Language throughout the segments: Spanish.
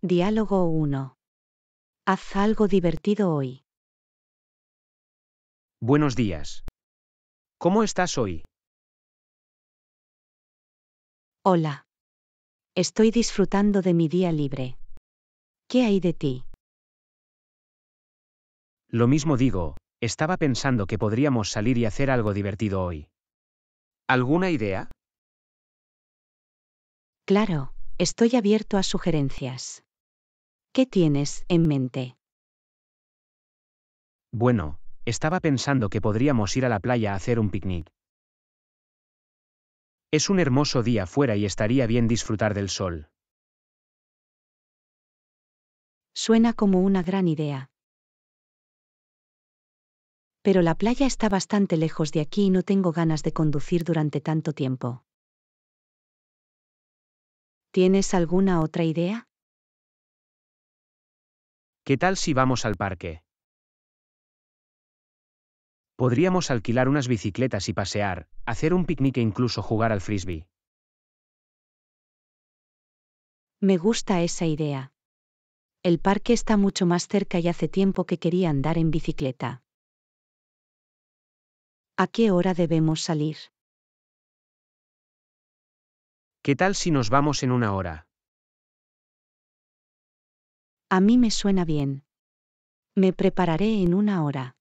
Diálogo 1. Haz algo divertido hoy. Buenos días. ¿Cómo estás hoy? Hola. Estoy disfrutando de mi día libre. ¿Qué hay de ti? Lo mismo digo, estaba pensando que podríamos salir y hacer algo divertido hoy. ¿Alguna idea? Claro, estoy abierto a sugerencias. ¿Qué tienes en mente? Bueno, estaba pensando que podríamos ir a la playa a hacer un picnic. Es un hermoso día fuera y estaría bien disfrutar del sol. Suena como una gran idea. Pero la playa está bastante lejos de aquí y no tengo ganas de conducir durante tanto tiempo. ¿Tienes alguna otra idea? ¿Qué tal si vamos al parque? Podríamos alquilar unas bicicletas y pasear, hacer un picnic e incluso jugar al frisbee. Me gusta esa idea. El parque está mucho más cerca y hace tiempo que quería andar en bicicleta. ¿A qué hora debemos salir? ¿Qué tal si nos vamos en una hora? A mí me suena bien. Me prepararé en una hora.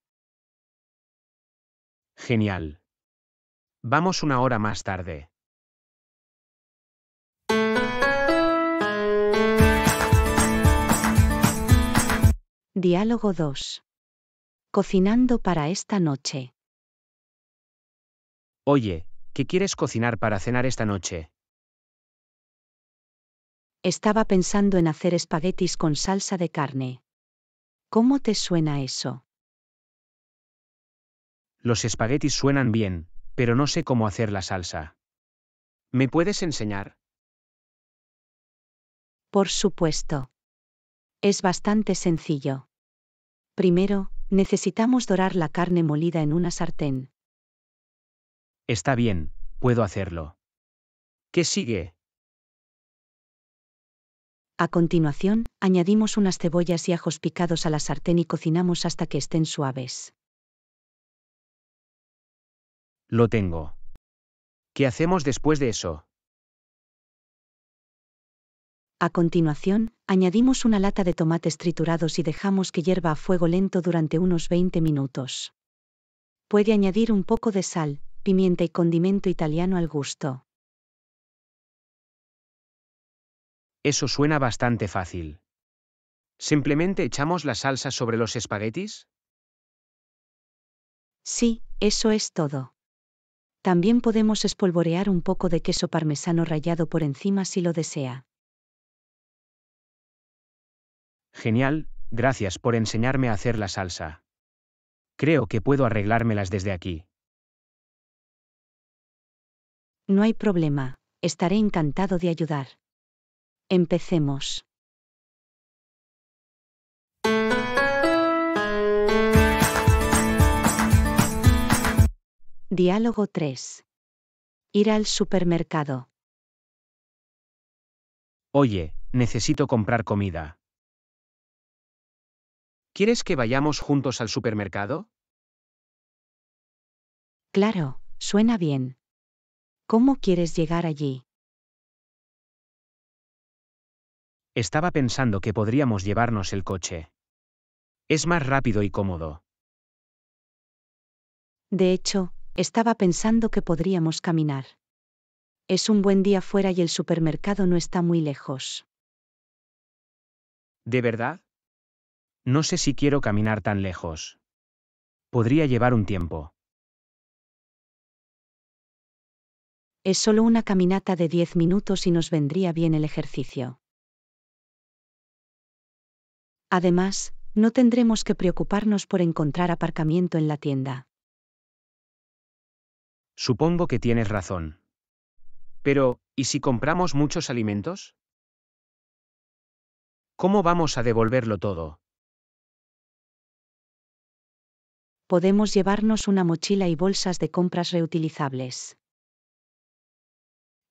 Genial. Vamos una hora más tarde. Diálogo 2. Cocinando para esta noche. Oye, ¿qué quieres cocinar para cenar esta noche? Estaba pensando en hacer espaguetis con salsa de carne. ¿Cómo te suena eso? Los espaguetis suenan bien, pero no sé cómo hacer la salsa. ¿Me puedes enseñar? Por supuesto. Es bastante sencillo. Primero, necesitamos dorar la carne molida en una sartén. Está bien, puedo hacerlo. ¿Qué sigue? A continuación, añadimos unas cebollas y ajos picados a la sartén y cocinamos hasta que estén suaves. Lo tengo. ¿Qué hacemos después de eso? A continuación, añadimos una lata de tomates triturados y dejamos que hierva a fuego lento durante unos 20 minutos. Puede añadir un poco de sal, pimienta y condimento italiano al gusto. Eso suena bastante fácil. ¿Simplemente echamos la salsa sobre los espaguetis? Sí, eso es todo. También podemos espolvorear un poco de queso parmesano rallado por encima si lo desea. Genial, gracias por enseñarme a hacer la salsa. Creo que puedo arreglármelas desde aquí. No hay problema, estaré encantado de ayudar. Empecemos. Diálogo 3. Ir al supermercado. Oye, necesito comprar comida. ¿Quieres que vayamos juntos al supermercado? Claro, suena bien. ¿Cómo quieres llegar allí? Estaba pensando que podríamos llevarnos el coche. Es más rápido y cómodo. De hecho, estaba pensando que podríamos caminar. Es un buen día fuera y el supermercado no está muy lejos. ¿De verdad? No sé si quiero caminar tan lejos. Podría llevar un tiempo. Es solo una caminata de 10 minutos y nos vendría bien el ejercicio. Además, no tendremos que preocuparnos por encontrar aparcamiento en la tienda. Supongo que tienes razón. Pero, ¿y si compramos muchos alimentos? ¿Cómo vamos a devolverlo todo? Podemos llevarnos una mochila y bolsas de compras reutilizables.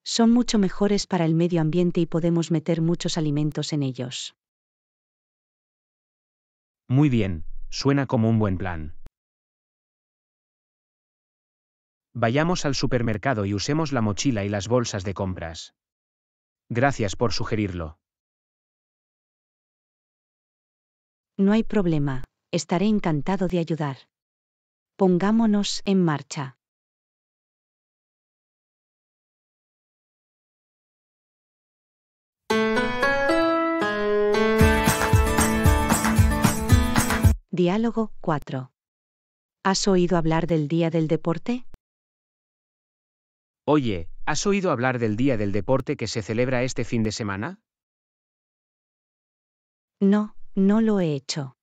Son mucho mejores para el medio ambiente y podemos meter muchos alimentos en ellos. Muy bien, suena como un buen plan. Vayamos al supermercado y usemos la mochila y las bolsas de compras. Gracias por sugerirlo. No hay problema, estaré encantado de ayudar. Pongámonos en marcha. Diálogo 4. ¿Has oído hablar del Día del Deporte? Oye, ¿has oído hablar del Día del Deporte que se celebra este fin de semana? No, no lo he hecho.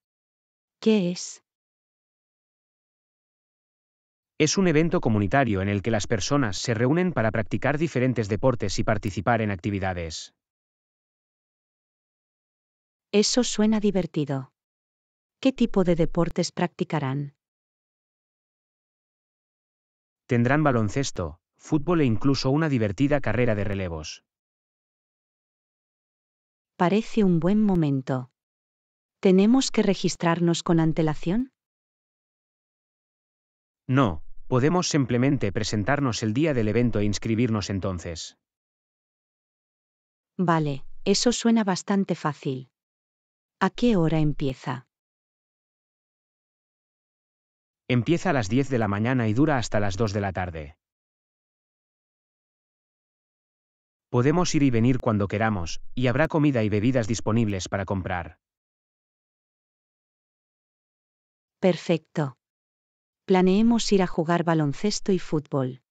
¿Qué es? Es un evento comunitario en el que las personas se reúnen para practicar diferentes deportes y participar en actividades. Eso suena divertido. ¿Qué tipo de deportes practicarán? Tendrán baloncesto, fútbol e incluso una divertida carrera de relevos. Parece un buen momento. ¿Tenemos que registrarnos con antelación? No, podemos simplemente presentarnos el día del evento e inscribirnos entonces. Vale, eso suena bastante fácil. ¿A qué hora empieza? Empieza a las 10 de la mañana y dura hasta las 2 de la tarde. Podemos ir y venir cuando queramos, y habrá comida y bebidas disponibles para comprar. Perfecto. Planeemos ir a jugar baloncesto y fútbol.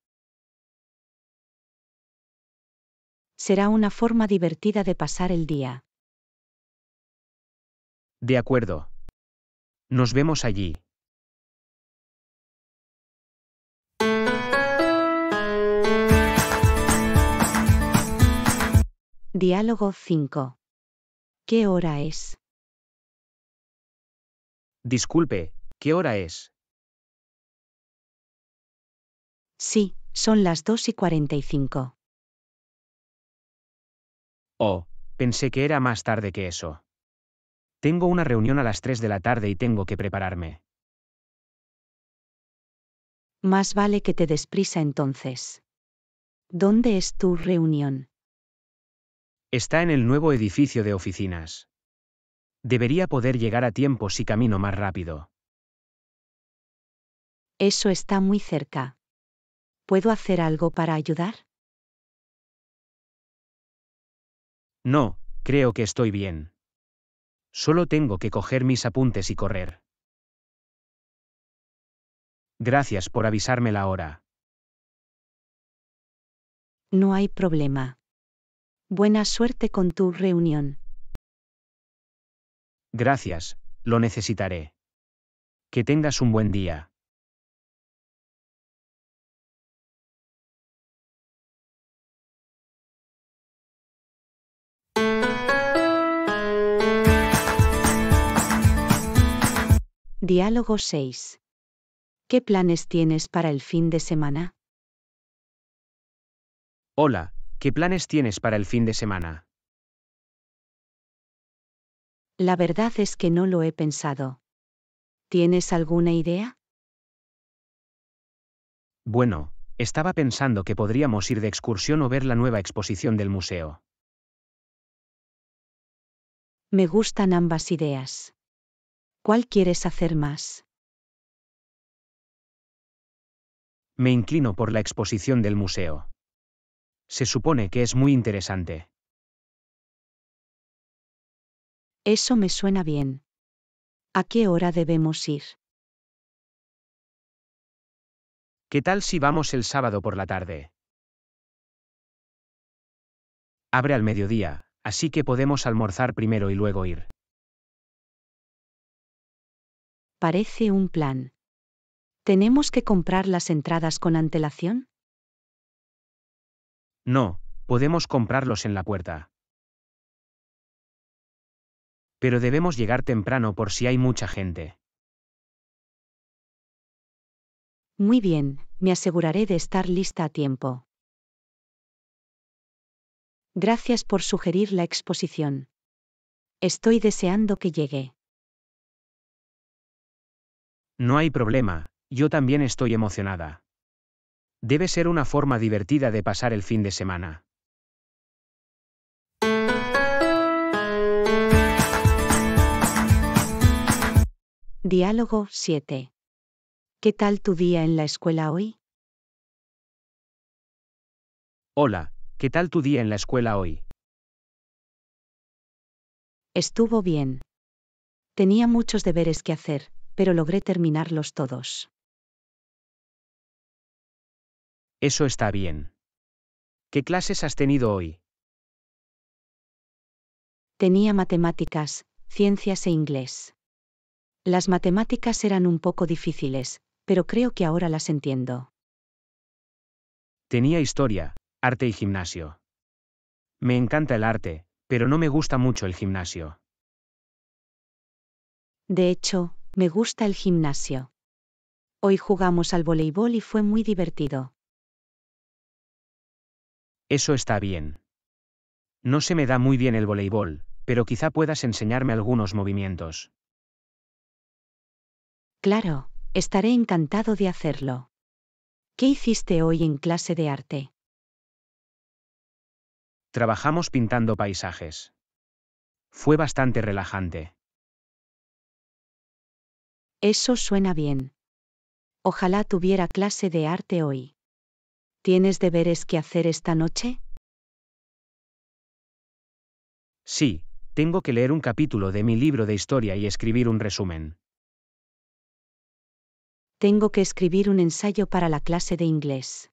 Será una forma divertida de pasar el día. De acuerdo. Nos vemos allí. Diálogo 5. ¿Qué hora es? Disculpe, ¿qué hora es? Sí, son las 2:45. Oh, pensé que era más tarde que eso. Tengo una reunión a las 3 de la tarde y tengo que prepararme. Más vale que te des prisa entonces. ¿Dónde es tu reunión? Está en el nuevo edificio de oficinas. Debería poder llegar a tiempo si camino más rápido. Eso está muy cerca. ¿Puedo hacer algo para ayudar? No, creo que estoy bien. Solo tengo que coger mis apuntes y correr. Gracias por avisarme la hora. No hay problema. Buena suerte con tu reunión. Gracias, lo necesitaré. Que tengas un buen día. Diálogo 6. ¿Qué planes tienes para el fin de semana? Hola, ¿qué planes tienes para el fin de semana? La verdad es que no lo he pensado. ¿Tienes alguna idea? Bueno, estaba pensando que podríamos ir de excursión o ver la nueva exposición del museo. Me gustan ambas ideas. ¿Cuál quieres hacer más? Me inclino por la exposición del museo. Se supone que es muy interesante. Eso me suena bien. ¿A qué hora debemos ir? ¿Qué tal si vamos el sábado por la tarde? Abre al mediodía, así que podemos almorzar primero y luego ir. Parece un plan. ¿Tenemos que comprar las entradas con antelación? No, podemos comprarlos en la puerta. Pero debemos llegar temprano por si hay mucha gente. Muy bien, me aseguraré de estar lista a tiempo. Gracias por sugerir la exposición. Estoy deseando que llegue. No hay problema, yo también estoy emocionada. Debe ser una forma divertida de pasar el fin de semana. Diálogo 7. ¿Qué tal tu día en la escuela hoy? Hola, ¿qué tal tu día en la escuela hoy? Estuvo bien. Tenía muchos deberes que hacer, pero logré terminarlos todos. Eso está bien. ¿Qué clases has tenido hoy? Tenía matemáticas, ciencias e inglés. Las matemáticas eran un poco difíciles, pero creo que ahora las entiendo. Tenía historia, arte y gimnasio. Me encanta el arte, pero no me gusta mucho el gimnasio. De hecho, me gusta el gimnasio. Hoy jugamos al voleibol y fue muy divertido. Eso está bien. No se me da muy bien el voleibol, pero quizá puedas enseñarme algunos movimientos. Claro, estaré encantado de hacerlo. ¿Qué hiciste hoy en clase de arte? Trabajamos pintando paisajes. Fue bastante relajante. Eso suena bien. Ojalá tuviera clase de arte hoy. ¿Tienes deberes que hacer esta noche? Sí, tengo que leer un capítulo de mi libro de historia y escribir un resumen. Tengo que escribir un ensayo para la clase de inglés.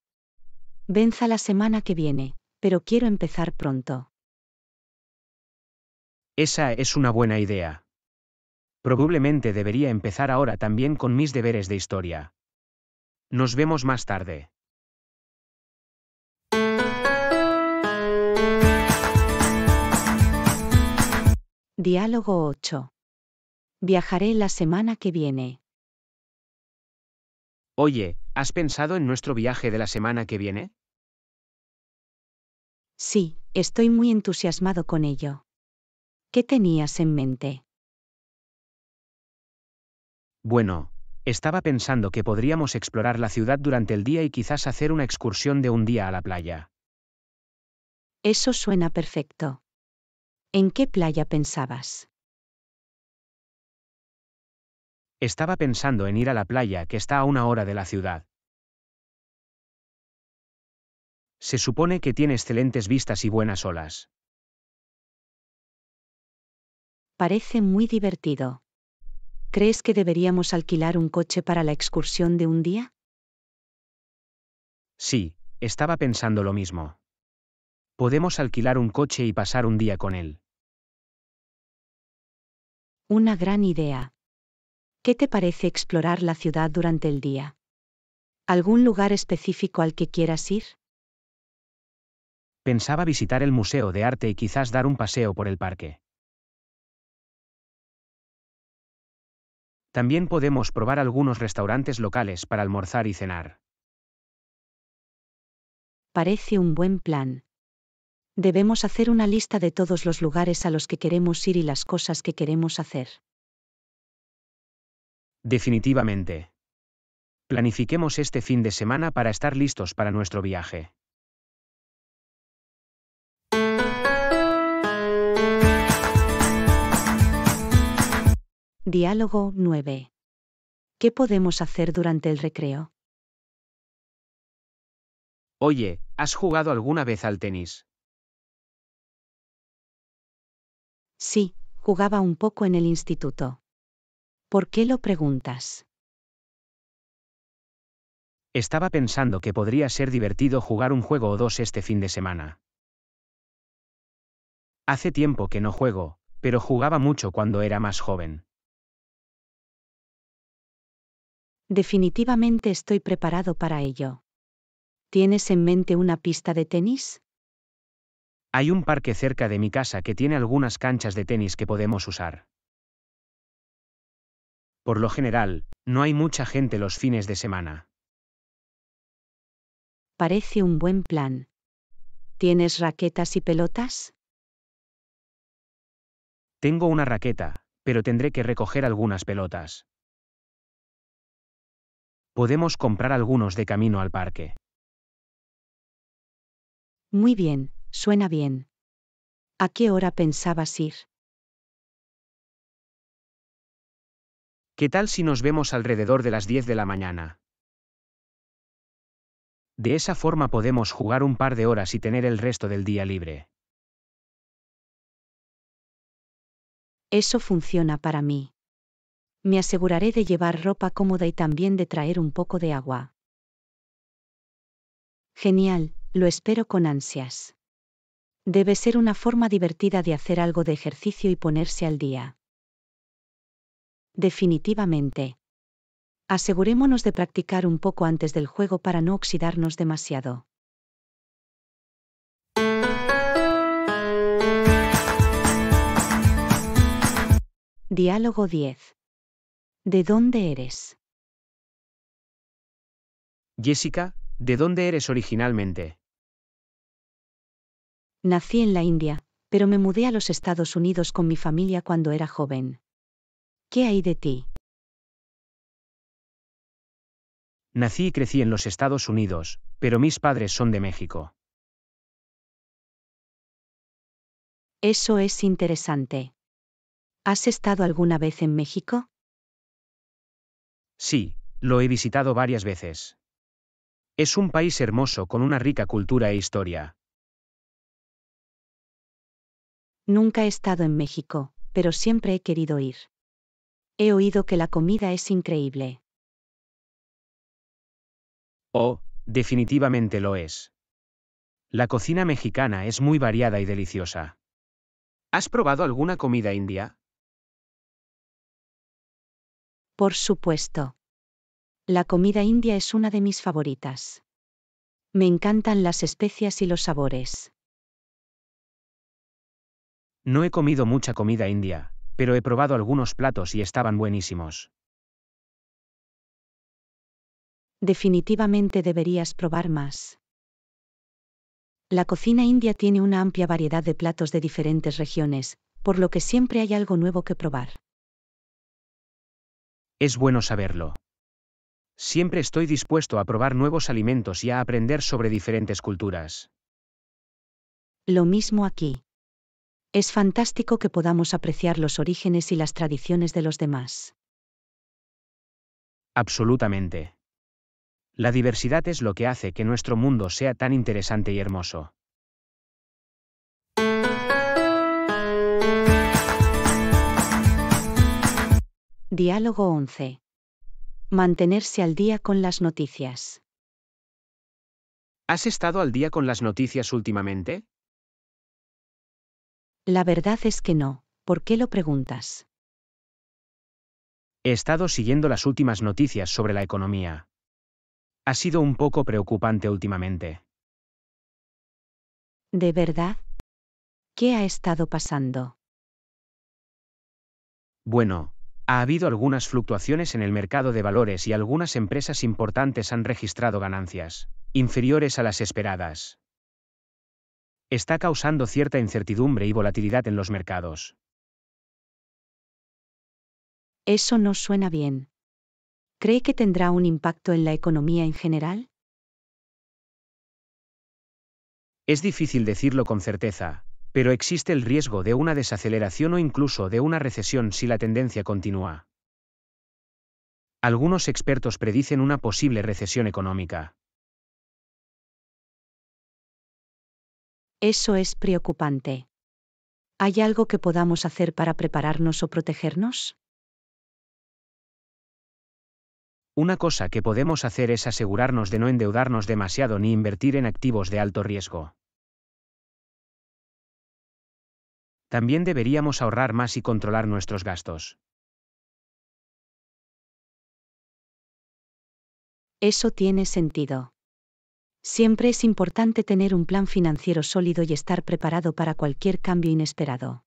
Venza la semana que viene, pero quiero empezar pronto. Esa es una buena idea. Probablemente debería empezar ahora también con mis deberes de historia. Nos vemos más tarde. Diálogo 8. Viajaré la semana que viene. Oye, ¿has pensado en nuestro viaje de la semana que viene? Sí, estoy muy entusiasmado con ello. ¿Qué tenías en mente? Bueno, estaba pensando que podríamos explorar la ciudad durante el día y quizás hacer una excursión de un día a la playa. Eso suena perfecto. ¿En qué playa pensabas? Estaba pensando en ir a la playa que está a una hora de la ciudad. Se supone que tiene excelentes vistas y buenas olas. Parece muy divertido. ¿Crees que deberíamos alquilar un coche para la excursión de un día? Sí, estaba pensando lo mismo. Podemos alquilar un coche y pasar un día con él. Una gran idea. ¿Qué te parece explorar la ciudad durante el día? ¿Algún lugar específico al que quieras ir? Pensaba visitar el Museo de Arte y quizás dar un paseo por el parque. También podemos probar algunos restaurantes locales para almorzar y cenar. Parece un buen plan. Debemos hacer una lista de todos los lugares a los que queremos ir y las cosas que queremos hacer. Definitivamente. Planifiquemos este fin de semana para estar listos para nuestro viaje. Diálogo 9. ¿Qué podemos hacer durante el recreo? Oye, ¿has jugado alguna vez al tenis? Sí, jugaba un poco en el instituto. ¿Por qué lo preguntas? Estaba pensando que podría ser divertido jugar un juego o dos este fin de semana. Hace tiempo que no juego, pero jugaba mucho cuando era más joven. Definitivamente estoy preparado para ello. ¿Tienes en mente una pista de tenis? Hay un parque cerca de mi casa que tiene algunas canchas de tenis que podemos usar. Por lo general, no hay mucha gente los fines de semana. Parece un buen plan. ¿Tienes raquetas y pelotas? Tengo una raqueta, pero tendré que recoger algunas pelotas. Podemos comprar algunos de camino al parque. Muy bien, suena bien. ¿A qué hora pensabas ir? ¿Qué tal si nos vemos alrededor de las 10 de la mañana? De esa forma podemos jugar un par de horas y tener el resto del día libre. Eso funciona para mí. Me aseguraré de llevar ropa cómoda y también de traer un poco de agua. Genial, lo espero con ansias. Debe ser una forma divertida de hacer algo de ejercicio y ponerse al día. Definitivamente. Asegurémonos de practicar un poco antes del juego para no oxidarnos demasiado. Diálogo 10. ¿De dónde eres? Jessica, ¿de dónde eres originalmente? Nací en la India, pero me mudé a los Estados Unidos con mi familia cuando era joven. ¿Qué hay de ti? Nací y crecí en los Estados Unidos, pero mis padres son de México. Eso es interesante. ¿Has estado alguna vez en México? Sí, lo he visitado varias veces. Es un país hermoso con una rica cultura e historia. Nunca he estado en México, pero siempre he querido ir. He oído que la comida es increíble. Oh, definitivamente lo es. La cocina mexicana es muy variada y deliciosa. ¿Has probado alguna comida india? Por supuesto. La comida india es una de mis favoritas. Me encantan las especias y los sabores. No he comido mucha comida india, pero he probado algunos platos y estaban buenísimos. Definitivamente deberías probar más. La cocina india tiene una amplia variedad de platos de diferentes regiones, por lo que siempre hay algo nuevo que probar. Es bueno saberlo. Siempre estoy dispuesto a probar nuevos alimentos y a aprender sobre diferentes culturas. Lo mismo aquí. Es fantástico que podamos apreciar los orígenes y las tradiciones de los demás. Absolutamente. La diversidad es lo que hace que nuestro mundo sea tan interesante y hermoso. Diálogo 11. Mantenerse al día con las noticias. ¿Has estado al día con las noticias últimamente? La verdad es que no. ¿Por qué lo preguntas? He estado siguiendo las últimas noticias sobre la economía. Ha sido un poco preocupante últimamente. ¿De verdad? ¿Qué ha estado pasando? Bueno, ha habido algunas fluctuaciones en el mercado de valores y algunas empresas importantes han registrado ganancias inferiores a las esperadas. Está causando cierta incertidumbre y volatilidad en los mercados. Eso no suena bien. ¿Cree que tendrá un impacto en la economía en general? Es difícil decirlo con certeza, pero existe el riesgo de una desaceleración o incluso de una recesión si la tendencia continúa. Algunos expertos predicen una posible recesión económica. Eso es preocupante. ¿Hay algo que podamos hacer para prepararnos o protegernos? Una cosa que podemos hacer es asegurarnos de no endeudarnos demasiado ni invertir en activos de alto riesgo. También deberíamos ahorrar más y controlar nuestros gastos. Eso tiene sentido. Siempre es importante tener un plan financiero sólido y estar preparado para cualquier cambio inesperado.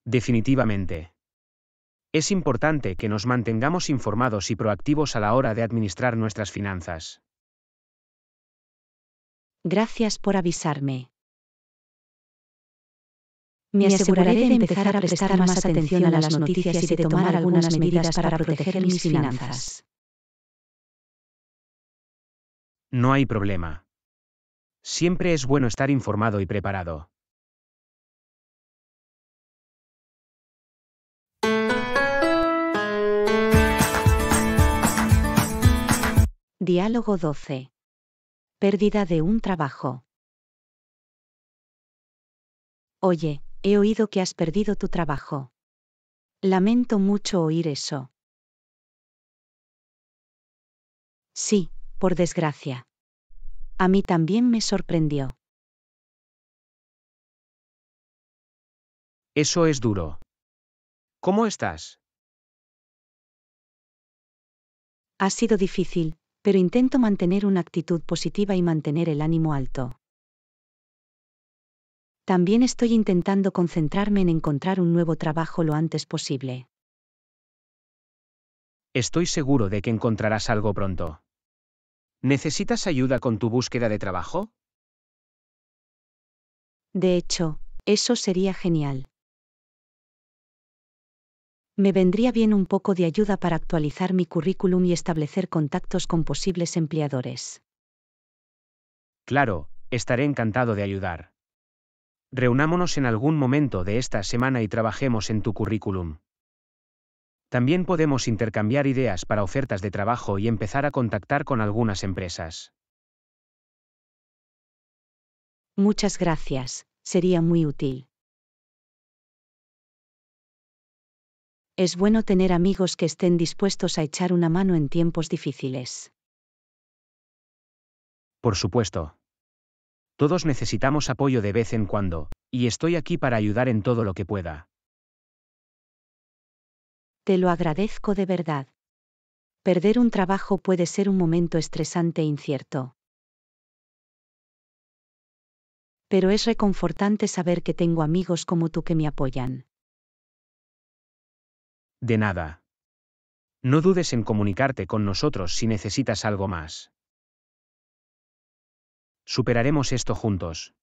Definitivamente. Es importante que nos mantengamos informados y proactivos a la hora de administrar nuestras finanzas. Gracias por avisarme. Me aseguraré de empezar a prestar más atención a las noticias y de tomar algunas medidas para proteger mis finanzas. No hay problema. Siempre es bueno estar informado y preparado. Diálogo 12. Pérdida de un trabajo. Oye, he oído que has perdido tu trabajo. Lamento mucho oír eso. Sí, por desgracia. A mí también me sorprendió. Eso es duro. ¿Cómo estás? Ha sido difícil, pero intento mantener una actitud positiva y mantener el ánimo alto. También estoy intentando concentrarme en encontrar un nuevo trabajo lo antes posible. Estoy seguro de que encontrarás algo pronto. ¿Necesitas ayuda con tu búsqueda de trabajo? De hecho, eso sería genial. Me vendría bien un poco de ayuda para actualizar mi currículum y establecer contactos con posibles empleadores. Claro, estaré encantado de ayudar. Reunámonos en algún momento de esta semana y trabajemos en tu currículum. También podemos intercambiar ideas para ofertas de trabajo y empezar a contactar con algunas empresas. Muchas gracias, sería muy útil. Es bueno tener amigos que estén dispuestos a echar una mano en tiempos difíciles. Por supuesto. Todos necesitamos apoyo de vez en cuando, y estoy aquí para ayudar en todo lo que pueda. Te lo agradezco de verdad. Perder un trabajo puede ser un momento estresante e incierto. Pero es reconfortante saber que tengo amigos como tú que me apoyan. De nada. No dudes en comunicarte con nosotros si necesitas algo más. Superaremos esto juntos.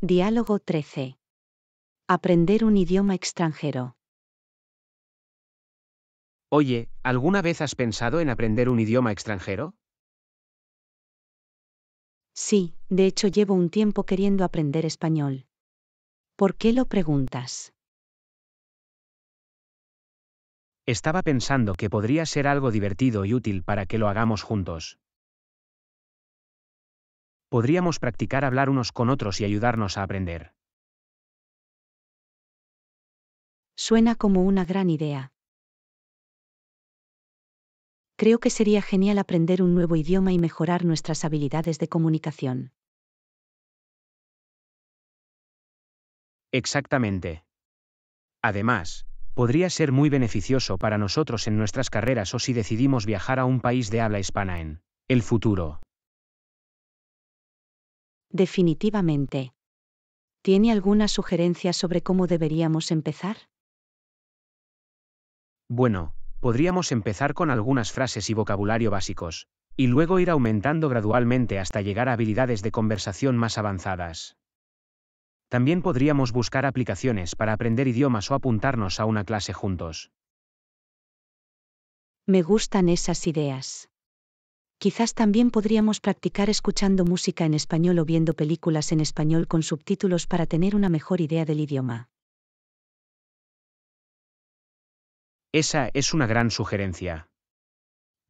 Diálogo 13. Aprender un idioma extranjero. Oye, ¿alguna vez has pensado en aprender un idioma extranjero? Sí, de hecho llevo un tiempo queriendo aprender español. ¿Por qué lo preguntas? Estaba pensando que podría ser algo divertido y útil para que lo hagamos juntos. Podríamos practicar hablar unos con otros y ayudarnos a aprender. Suena como una gran idea. Creo que sería genial aprender un nuevo idioma y mejorar nuestras habilidades de comunicación. Exactamente. Además, podría ser muy beneficioso para nosotros en nuestras carreras o si decidimos viajar a un país de habla hispana en el futuro. Definitivamente. ¿Tiene alguna sugerencia sobre cómo deberíamos empezar? Bueno, podríamos empezar con algunas frases y vocabulario básicos, y luego ir aumentando gradualmente hasta llegar a habilidades de conversación más avanzadas. También podríamos buscar aplicaciones para aprender idiomas o apuntarnos a una clase juntos. Me gustan esas ideas. Quizás también podríamos practicar escuchando música en español o viendo películas en español con subtítulos para tener una mejor idea del idioma. Esa es una gran sugerencia.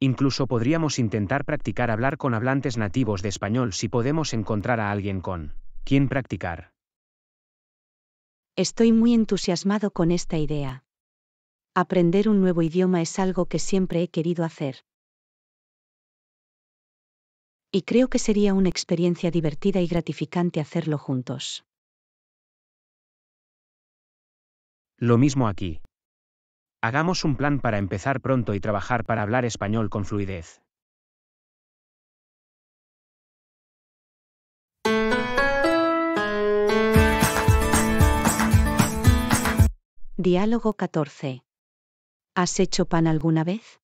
Incluso podríamos intentar practicar hablar con hablantes nativos de español si podemos encontrar a alguien con quien practicar. Estoy muy entusiasmado con esta idea. Aprender un nuevo idioma es algo que siempre he querido hacer. Y creo que sería una experiencia divertida y gratificante hacerlo juntos. Lo mismo aquí. Hagamos un plan para empezar pronto y trabajar para hablar español con fluidez. Diálogo 14. ¿Has hecho pan alguna vez?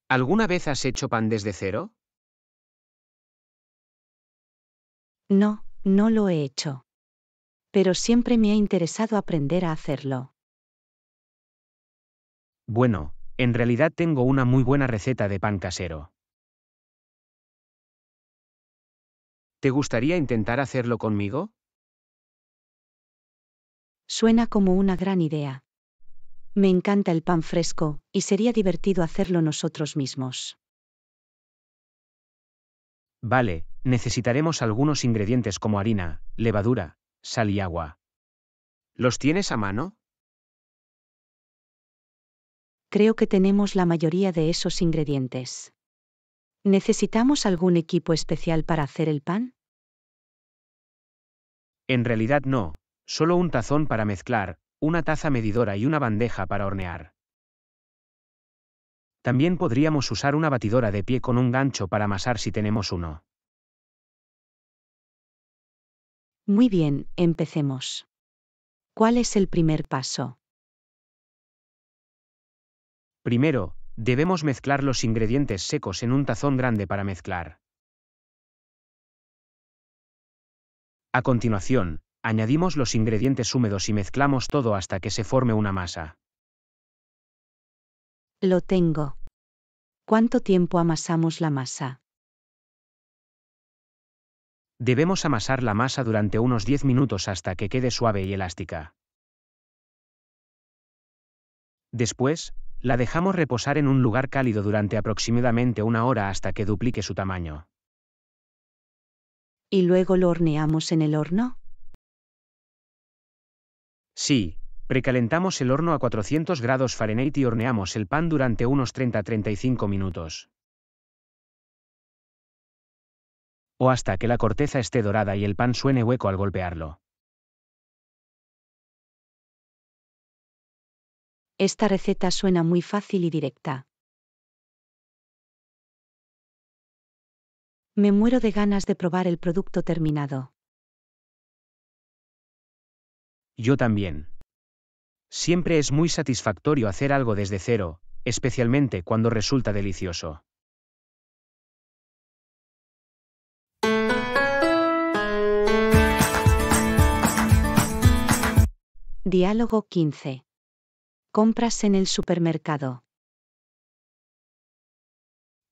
¿Alguna vez has hecho pan desde cero? No, no lo he hecho. Pero siempre me ha interesado aprender a hacerlo. Bueno, en realidad tengo una muy buena receta de pan casero. ¿Te gustaría intentar hacerlo conmigo? Suena como una gran idea. Me encanta el pan fresco, y sería divertido hacerlo nosotros mismos. Vale, necesitaremos algunos ingredientes como harina, levadura, sal y agua. ¿Los tienes a mano? Creo que tenemos la mayoría de esos ingredientes. ¿Necesitamos algún equipo especial para hacer el pan? En realidad no, solo un tazón para mezclar, una taza medidora y una bandeja para hornear. También podríamos usar una batidora de pie con un gancho para amasar si tenemos uno. Muy bien, empecemos. ¿Cuál es el primer paso? Primero, debemos mezclar los ingredientes secos en un tazón grande para mezclar. A continuación, añadimos los ingredientes húmedos y mezclamos todo hasta que se forme una masa. Lo tengo. ¿Cuánto tiempo amasamos la masa? Debemos amasar la masa durante unos 10 minutos hasta que quede suave y elástica. Después, la dejamos reposar en un lugar cálido durante aproximadamente una hora hasta que duplique su tamaño. ¿Y luego lo horneamos en el horno? Sí, precalentamos el horno a 400 grados Fahrenheit y horneamos el pan durante unos 30-35 minutos. O hasta que la corteza esté dorada y el pan suene hueco al golpearlo. Esta receta suena muy fácil y directa. Me muero de ganas de probar el producto terminado. Yo también. Siempre es muy satisfactorio hacer algo desde cero, especialmente cuando resulta delicioso. Diálogo 15. Compras en el supermercado.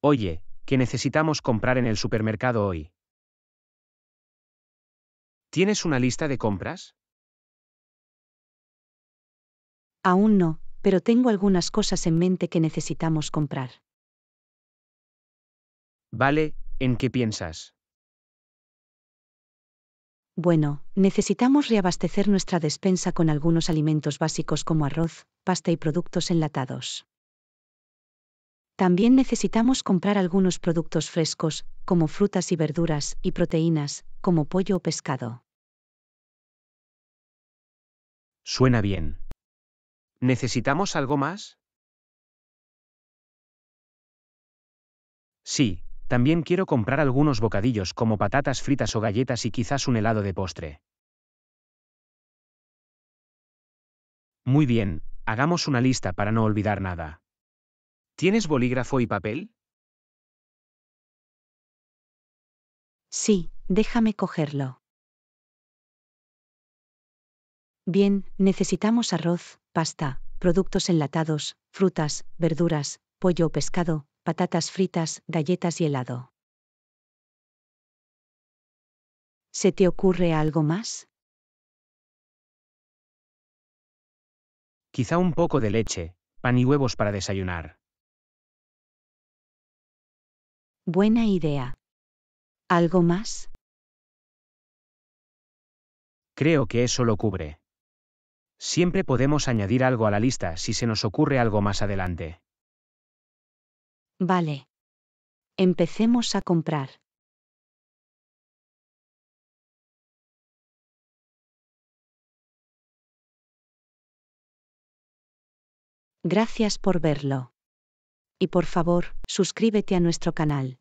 Oye, ¿qué necesitamos comprar en el supermercado hoy? ¿Tienes una lista de compras? Aún no, pero tengo algunas cosas en mente que necesitamos comprar. Vale, ¿en qué piensas? Bueno, necesitamos reabastecer nuestra despensa con algunos alimentos básicos como arroz, pasta y productos enlatados. También necesitamos comprar algunos productos frescos, como frutas y verduras, y proteínas, como pollo o pescado. Suena bien. ¿Necesitamos algo más? Sí, también quiero comprar algunos bocadillos como patatas fritas o galletas y quizás un helado de postre. Muy bien, hagamos una lista para no olvidar nada. ¿Tienes bolígrafo y papel? Sí, déjame cogerlo. Bien, necesitamos arroz, pasta, productos enlatados, frutas, verduras, pollo o pescado, patatas fritas, galletas y helado. ¿Se te ocurre algo más? Quizá un poco de leche, pan y huevos para desayunar. Buena idea. ¿Algo más? Creo que eso lo cubre. Siempre podemos añadir algo a la lista si se nos ocurre algo más adelante. Vale. Empecemos a comprar. Gracias por verlo. Y por favor, suscríbete a nuestro canal.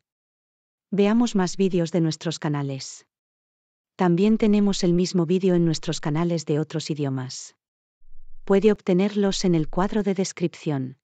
Veamos más vídeos de nuestros canales. También tenemos el mismo vídeo en nuestros canales de otros idiomas. Puede obtenerlos en el cuadro de descripción.